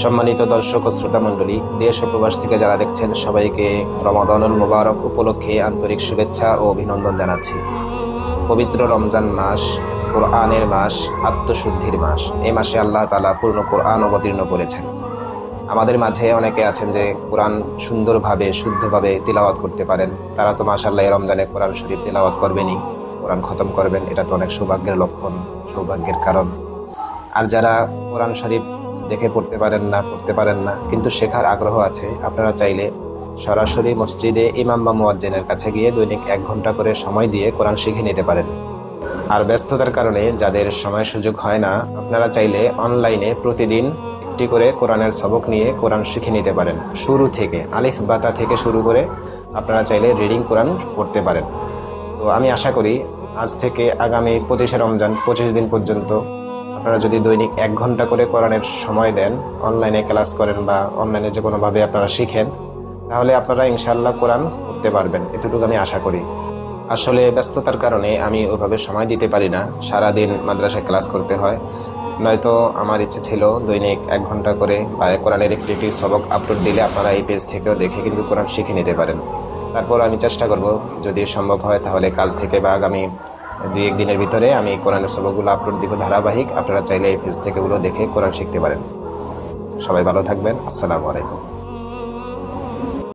সম্মানিত দর্শক ও শ্রোতা মণ্ডলী, দেশ ও প্রবাস থেকে যারা দেখছেন সবাইকে রমাদানুল মুবারক উপলক্ষে আন্তরিক শুভেচ্ছা ও অভিনন্দন জানাচ্ছি। পবিত্র রমজান মাস, কোরআনের মাস, আত্মশুদ্ধির মাস। এই মাসে আল্লাহ তাআলা পূর্ণ কোরআন অবতীর্ণ করেছেন। আমাদের মাঝে অনেকে আছেন যে কোরআন সুন্দরভাবে শুদ্ধভাবে তিলাওয়াত করতে পারেন। তারা তো মাশাআল্লাহ এই রমজানে কোরআন শরীফ তিলাওয়াত করবেনই, কোরআন খতম করবেন। এটা তো অনেক সৌভাগ্যের লক্ষণ, সৌভাগ্যের কারণ। আর যারা কোরআন শরীফ দেখে পড়তে পারেন না কিন্তু শেখার আগ্রহ আছে, আপনারা চাইলে সরাসরি মসজিদে ইমাম বা মুয়াজ্জিনের কাছে গিয়ে দৈনিক 1 ঘন্টা করে সময় দিয়ে কোরআন শিখে নিতে পারেন। আর ব্যস্ততার কারণে যাদের সময় সুযোগ হয় না, আপনারা চাইলে অনলাইনে প্রতিদিন একটি করে কোরআনের সবক নিয়ে কোরআন শিখে নিতে পারেন। শুরু থেকে আলিফ বাতা থেকে শুরু করে আপনারা চাইলে রিডিং কোরআন পড়তে পারেন। তো আমি আশা করি আজ থেকে আগামী 25শে রমজান 25 দিন পর্যন্ত আপনারা যদি দৈনিক 1 ঘন্টা করে কোরআনের সময় দেন, অনলাইনে ক্লাস করেন বা অনলাইনে যে কোনোভাবে আপনারা শিখেন, তাহলে আপনারা ইনশাআল্লাহ কোরআন পড়তে পারবেন, এতটুকু আমি আশা করি। আসলে ব্যস্ততার কারণে আমি ওইভাবে সময় দিতে পারি না, সারাদিন মাদ্রাসায় ক্লাস করতে হয়। নয়তো আমার ইচ্ছে ছিল দৈনিক 1 ঘন্টা করে বা কোরআনের একটি সবক আপলোড দিলে আপনারা এই পেজ থেকেও দেখে কিন্তু কোরআন শিখে নিতে পারেন। তারপর আমি চেষ্টা করব, যদি সম্ভব হয় তাহলে কাল থেকে বা আগামী 2-1 দিনের ভিতরে আমি কোরআনের সবকগুলো আপলোড দিব ধারাবাহিক। আপনারা চাইলে এই পেজ থেকে ওগুলো দেখে কোরআন শিখতে পারেন। সবাই ভালো থাকবেন। আসসালামু আলাইকুম।